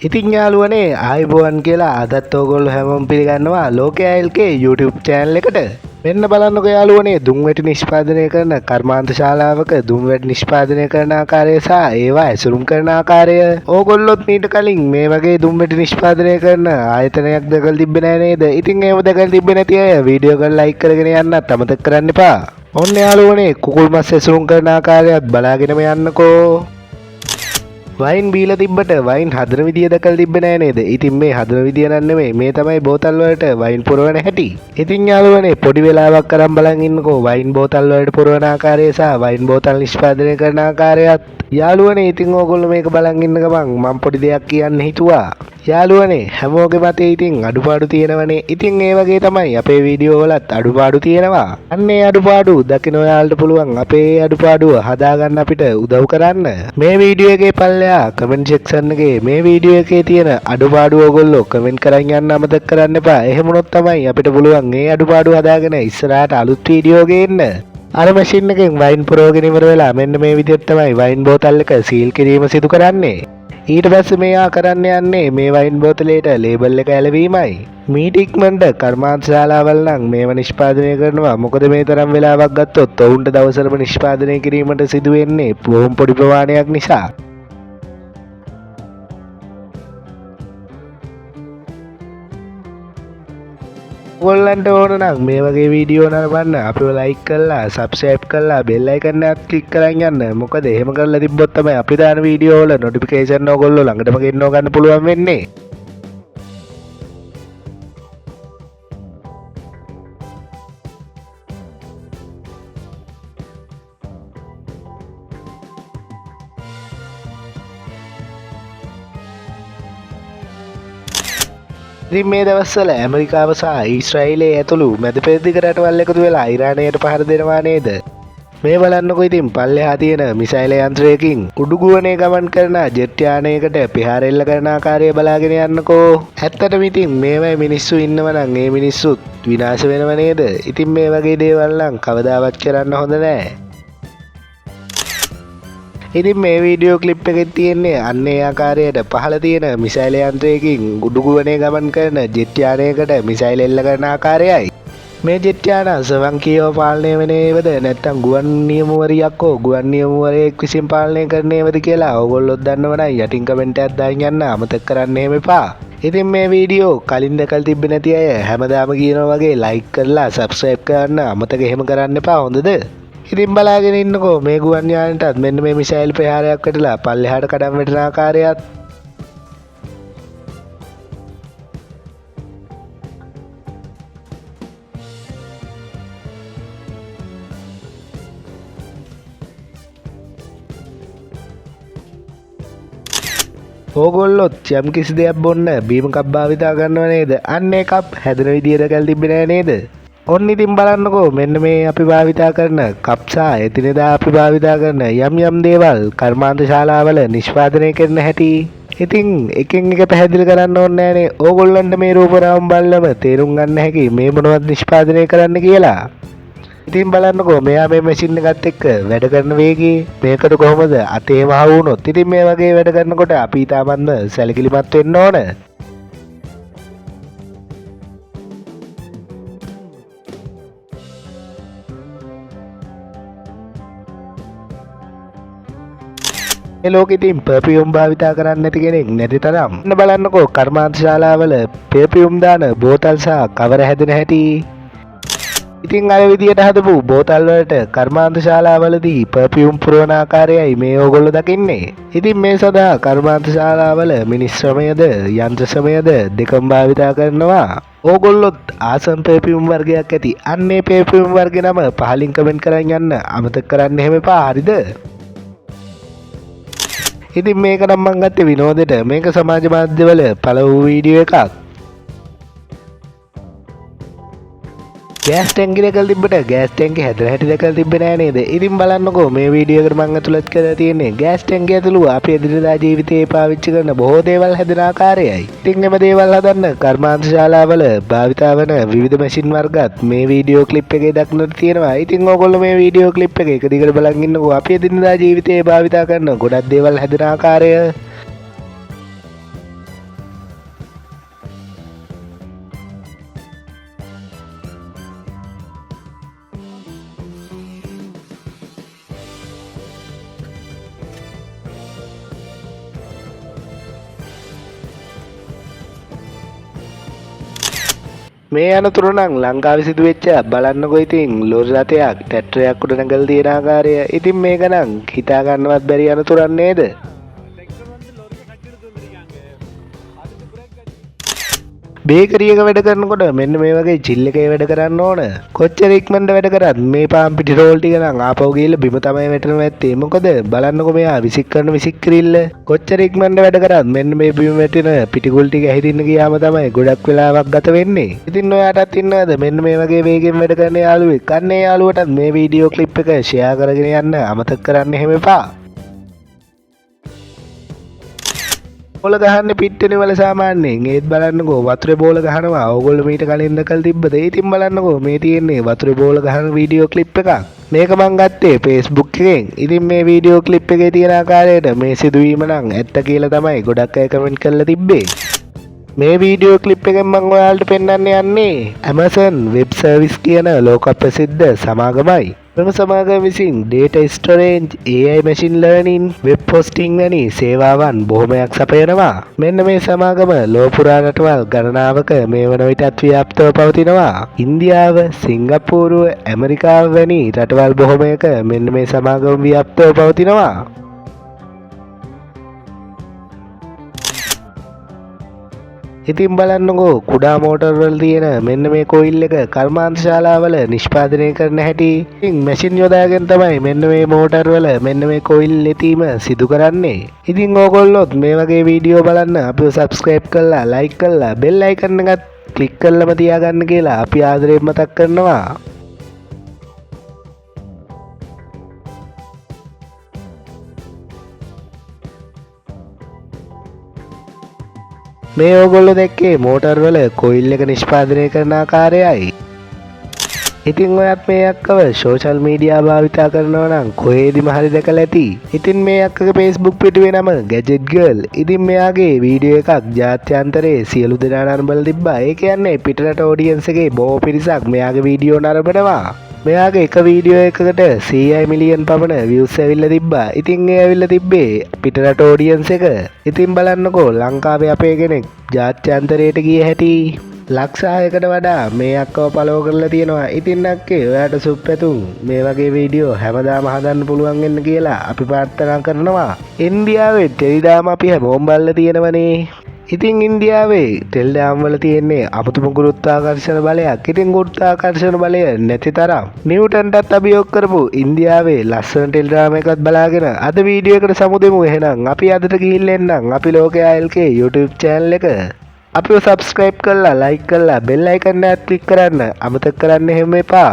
ඉතින් යාළුවනේ ආයිබෝවන් කියලා අදත් ඕගොල්ලෝ හැමෝම පිළිගන්නවා ලෝකයේ LK YouTube channel එකට. මෙන්න බලන්නකෝ යාළුවනේ දුම්වැටි නිෂ්පාදනය කරන කර්මාන්ත ශාලාවක දුම්වැටි නිෂ්පාදනය කරන ආකාරය සහ ඒවා ඇසුරුම් කරන ආකාරය. ඕගොල්ලොත් මීට කලින් මේ වගේ දුම්වැටි නිෂ්පාදනය කරන ආයතනයක් දැකලා තිබ්බේ නැහැ නේද? ඉතින් ඒව දැකලා තිබ්බේ නැති අය වීඩියෝ එක ලයික් කරගෙන යන්නත් අමතක කරන්න එපා. ඔන්න යාළුවනේ කුකුල් මස් ඇසුරුම් කරන ආකාරයත් බලාගෙනම යන්නකෝ. වයින් බීලා තිබ්බට වයින් හදන විදිය දැකලා තිබ්බේ නෑ නේද? ඉතින් මේ හදන විදිය නන් නෙමෙයි මේ තමයි බෝතල් වලට වයින් පුරවන හැටි. ඉතින් යාළුවනේ පොඩි වෙලාවක් අරන් බලන් ඉන්නකෝ වයින් බෝතල් වලට පුරවන ආකාරය සහ වයින් බෝතල් නිෂ්පාදනය කරන ආකාරයත්. යාළුවනේ ඉතින් ඕගොල්ලෝ මේක බලන් ඉන්න ගමන් මම පොඩි දෙයක් කියන්න හිතුවා. යාළුවනේ හැමෝගේ මතේ ඉතින් අඩුපාඩු තියෙනවනේ. ඉතින් ඒ වගේ තමයි අපේ වීඩියෝ වලත් අඩුපාඩු තියෙනවා. අන්න ඒ අඩුපාඩු දකින්න ඔයාලට පුළුවන් අපේ අඩුපාඩුව හදාගන්න අපිට උදව් කරන්න. මේ වීඩියෝ එකේ පල්ලෙහා කමෙන්ට් සෙක්ෂන් එකේ මේ වීඩියෝ එකේ තියෙන අඩුපාඩු ඔයගොල්ලෝ කමෙන්ට් කරන් යන්න අමතක කරන්න එපා. එහෙම වුණොත් තමයි අපිට පුළුවන් මේ අඩුපාඩු හදාගෙන ඉස්සරහට අලුත් වීඩියෝ ගේන්න. අර මැෂින් එකෙන් වයින් පුරවගෙන ඉවර වෙලා මෙන්න මේ විදිහට තමයි වයින් බෝතල් එක සීල් කිරීම සිදු කරන්නේ. ඊට පස්සේ මෙයා කරන්න යන්නේ මේ වයින් බෝතලයට ලේබල් එක ඇලවීමයි. මීට ඉක්මනට කර්මාන්ත ශාලාවල් නම් මේව නිෂ්පාදනය කරනවා. මොකද මේ තරම් වෙලාවක් ගත්තොත් ඔවුන්ට දවසටම නිෂ්පාදනය කිරීමට සිදු වෙන්නේ බොහොම පොඩි ප්‍රමාණයක් නිසා. ඔයගොල්ලන්ට ඕන නම් මේ වගේ වීඩියෝ නරඹන්න අපිව ලයික් කරලා සබ්ස්ක්‍රයිබ් කරලා බෙල් අයිකන් එකත් ක්ලික් කරන් යන්න. මොකද එහෙම කරලා තිබ්බොත් තමයි අපි දාන වීඩියෝ වල නොටිෆිකේෂන් ඔයගොල්ලෝ ළඟටම ගෙන්නව ගන්න පුළුවන් වෙන්නේ. ඉතින් මේ දවස්වල ඇමරිකාව සහ ඊශ්‍රායලය ඇතුළු මැද පෙරදිග රටවල් එකතු වෙලා ඉරානයට පහර දෙනවා නේද? මේ බලන්නකෝ ඉතින් පල්ලෙහා තියෙන මිසයිල් යන්ත්‍රයකින් උඩුගුවනේ ගමන් කරන ජෙට් යානයකට ප්‍රහාර එල්ල කරන ආකාරය බලාගෙන යන්නකෝ. ඇත්තටම ඉතින් මේවයි මිනිස්සු ඉන්නව නම් ඒ මිනිස්සුත් විනාශ වෙනව නේද? ඉතින් මේ වගේ දේවල් නම් කවදාවත් කරන්න හොඳ නෑ. ඉතින් මේ වීඩියෝ ක්ලිප් එකේ තියෙන්නේ අන්න ඒ ආකාරයට පහළ තියෙන මිසයිල් යන්ත්‍රයකින් උඩුගුවනේ ගමන් කරන ජෙට් යානයකට මිසයිල් එල්ල කරන ආකාරයයි. මේ ජෙට් යාන ස්වයංක්‍රීයව පාලනය වෙනේවද නැත්නම් ගුවන් නියමුවරියක් හෝ ගුවන් නියමුවරයෙක් විසින් පාලනය කරන්නේවද කියලා ඕගොල්ලොත් දන්නව නම් යටින් කමෙන්ට් එකක් දාන්න යන්න අමතක කරන්න එහෙම එපා. ඉතින් මේ වීඩියෝ කලින් දැකලා තිබ්බේ නැති අය හැමදාම කියනවා වගේ ලයික් කරලා සබ්ස්ක්‍රයිබ් කරන්න අමතක එහෙම කරන්න එපා හොඳද? ඉතින් බලාගෙන ඉන්නකෝ මේ ගුවන් යානයටත් මෙන්න මේ මිසයිල් ප්‍රහාරයක් වැටලා පල්ලෙහාට කඩම් වැටෙන ආකාරයත්. ඕගොල්ලොත් යම් කිසි දෙයක් බොන්න බීම කප් භාවිතා කරනව නේද? අන්න ඒ කප් හැදෙන විදිය දැකලා තිබ්බේ නෑ නේද? ඔන්න ඉතින් බලන්නකෝ මෙන්න මේ අපි භාවිතා කරන කප් සහ එදිනෙදා අපි භාවිතා කරන යම් යම් දේවල් කර්මාන්ත ශාලාවල නිෂ්පාදනය කරන හැටි. ඉතින් එකින් එක පැහැදිලි කරන්න ඕනේ නෑනේ. ඕගොල්ලන්ට මේ රූපරාම බලලම තේරුම් ගන්න හැකි මේ මොනවද නිෂ්පාදනය කරන්න කියලා. ඉතින් බලන්නකෝ මෙයා මේ මැෂින් එකත් එක්ක වැඩ කරන වේගය මේකට කොහොමද අතේ මහ වුණොත්. ඉතින් මේ වගේ වැඩ කරනකොට අපි ඊටමන්ද සැලකිලිමත් වෙන්න ඕන. මේ ලෝකෙ ඉතින් පර්ෆියුම් භාවිතා කරන්නේ නැති කෙනෙක් නැති තරම්. ඉන්න බලන්නකෝ කර්මාන්ත ශාලාවල පර්ෆියුම් දාන බෝතල් සහ කවර හැදෙන හැටි. ඉතින් අර විදියට හදපු බෝතල් වලට කර්මාන්ත ශාලාවලදී පර්ෆියුම් පුරවන ආකාරයයි මේ ඕගොල්ලෝ දකින්නේ. ඉතින් මේ සඳහා කර්මාන්ත ශාලාවල මිනිස් ශ්‍රමයද යන්ත්‍ර ශ්‍රමයද දෙකම භාවිතා කරනවා. ඕගොල්ලොත් ආසම් පර්ෆියුම් වර්ගයක් ඇති. අන්නේ පර්ෆියුම් වර්ගේ නම පහලින් කමෙන්ට් කරන් යන්න අමතක කරන්න එහෙම එපා. හරිද? ඉතින් මේක නම් මං ගත්තේ විනෝදෙට. මේක සමාජ මාධ්‍යවල පළවු වීඩියෝ එකක්. ගෑස් ටැංකිය දැකලා තිබ්බට ගෑස් ටැංකිය හැදලා හැටි දැකලා තිබ්බේ නෑ නේද? ඉතින් බලන්නකෝ මේ වීඩියෝ එකට මම ඇතුළත් කරලා තියෙන්නේ ගෑස් ටැංකිය ඇතුළු අපි එදිනෙදා ජීවිතේ පාවිච්චි කරන බොහෝ දේවල් හැදෙන ආකාරයයි. ඉතින් එම දේවල් හදන්න කර්මාන්ත ශාලාවල භාවිතා වන විවිධ මැෂින් වර්ගත් මේ වීඩියෝ ක්ලිප් එකේ දක්නට තියෙනවා. ඉතින් ඕගොල්ලෝ මේ වීඩියෝ ක්ලිප් එක එක දිගට බලන් ඉන්නකෝ අපි එදිනෙදා ජීවිතේ භාවිතා කරන ගොඩක් දේවල් හැදෙන ආකාරය. මේ අනතුර නම් ලංකාවේ සිදුවෙච්ච බලන්නකො ඉතින් ලොරි රථයක් ට්‍රැක්ටරයක් උඩ නැගලා තියෙන ආකාරය. ඉතින් මේක නම් හිතා ගන්නවත් බැරි අනතුරක් නේද? බේකරියක වැඩ කරනකොට මෙන්න මේ වගේ චිල් එකේ වැඩ කරන්න ඕන. කොච්චර ඉක්මනට වැඩ කරත් මේ පාන් පිටි රෝල් ටික නම් ආපහු ගිහලා බිම තමයි වැටෙනවා ඇත්තේ. මොකද බලන්නකො මෙයා විසික් කරන විසික්කිරිල්ල. කොච්චර ඉක්මනට වැඩ කරත් මෙන්න මේ බිම වැටෙන පිටිකුල් ටික ඇහිරින්න ගියාම තමයි ගොඩක් වෙලාවක් ගත වෙන්නේ. ඉතින් ඔයාටත් ඉන්නවද මෙන්න මේ වගේ වේගෙන් වැඩ කරන යාළුවෙක්? අන්න ඒ යාළුවටත් මේ වීඩියෝ ක්ලිප් එක ෂෙයා කරගෙන යන්න අමතක කරන්න එහෙම එපා. බෝල ගහන්නේ පිට්ටනේ වල සාමාන්‍යයෙන් ඒත් බලන්නකෝ වතුරේ බෝල ගහනවා. ඕගොල්ලෝ මීට කලින් දැකලා තිබ්බද? ඉතින් බලන්නකෝ මේ තියෙන්නේ වතුරේ බෝල ගහන වීඩියෝ ක්ලිප් එකක්. මේක මං ගත්තේ Facebook එකෙන්. ඉතින් මේ වීඩියෝ ක්ලිප් එකේ තියෙන ආකාරයට මේ සිදුවීම නම් ඇත්ත කියලා තමයි ගොඩක් අය කමෙන්ට් කරලා තිබ්බේ. මේ වීඩියෝ ක්ලිප් එකෙන් මම ඔයාලට පෙන්වන්න යන්නේ Amazon Web Service කියන ලෝක ප්‍රසිද්ධ සමාගමයි. මෙම සමාගම විසින් data storage, AI machine learning, web hosting වැනි සේවාවන් බොහොමයක් සපයනවා. මෙන්න මේ සමාගම ලෝක පුරා රටවල් ගණනාවක මේ වන විටත් ව්‍යාප්තව පවතිනවා. ඉන්දියාව, සිංගප්පූරුව, ඇමරිකාව වැනි රටවල් බොහොමයක මෙන්න මේ සමාගම ව්‍යාප්තව පවතිනවා. ඉතින් බලන්නකෝ කුඩා මෝටර් වල තියෙන මෙන්න මේ කොයිල් එක කර්මාන්ත ශාලාවල නිෂ්පාදනය කරන හැටි. ඉතින් මැෂින් යොදාගෙන තමයි මෙන්න මේ මෝටර් වල මෙන්න මේ කොයිල් ලෙතීම සිදු කරන්නේ. ඉතින් ඕගොල්ලොත් මේ වගේ වීඩියෝ බලන්න අපිව subscribe කරලා like කරලා bell icon එකත් click කරලාම තියාගන්න කියලා අපි ආදරයෙන් මතක් කරනවා. මේ ඕගොල්ලෝ දැක්කේ මෝටර් වල කොයිල් එක නිෂ්පාදනය කරන ආකාරයයි. ඉතින් ඔයත් මේ අක්කව සෝෂල් මීඩියා භාවිතා කරනවා නම් කොහේදිම හරි දැකලා ඇති. ඉතින් මේ අක්කගේ Facebook පිටුවේ නම Gadget Girl. ඉතින් මෙයාගේ වීඩියෝ එකක් ජාත්‍යන්තරයේ සියලු දෙනා නරඹලා තිබ්බා. ඒ කියන්නේ පිටරට ඔඩියන්ස් එකේ බොහෝ පිරිසක් මෙයාගේ වීඩියෝ නරඹනවා. මෙයාගේ එක වීඩියෝ එකකට 100 මිලියන් පමණ views ඇවිල්ලා තිබ්බා. ඉතින් ඒ ඇවිල්ලා තිබ්බේ පිටරට ඔඩියන්ස් එක. ඉතින් බලන්නකෝ ලංකාවේ අපේ කෙනෙක් ජාත්‍යන්තරයට ගිය හැටි. ලක්ෂ 6කට වඩා මේ අක්කව ෆලෝ කරලා තියෙනවා. ඉතින් අක්කේ ඔයාට සුබ්පැතුම්. මේ වගේ වීඩියෝ හැමදාම හදන්න පුළුවන් වෙන්න කියලා අපි ප්‍රාර්ථනා කරනවා. ඉන්දියාවේ ටෙලිග්‍රෑම් අපි හැමෝම බලලා තියෙනවනේ. ඉතින් ඉන්දියාවේ ටෙලිග්‍රෑම් වල තියෙන්නේ අමුතුම ගුරුත්වාකර්ෂණ බලයක්. ඉතින් ගුරුත්වාකර්ෂණ බලය නැති තරම් නිව්ටන්ටත් අභියෝග කරපු ඉන්දියාවේ ලස්සන ටෙලිග්‍රෑම් එකක් බලාගෙන අද වීඩියෝ එකට සමුදෙමු. එහෙනම් අපි අදට ගිහිල්ලා එන්නම් අපි ලෝකයේ ILK YouTube channel එක. අපිව subscribe කරලා like කරලා bell icon එක click කරන්න අමතක කරන්න එහෙම එපා.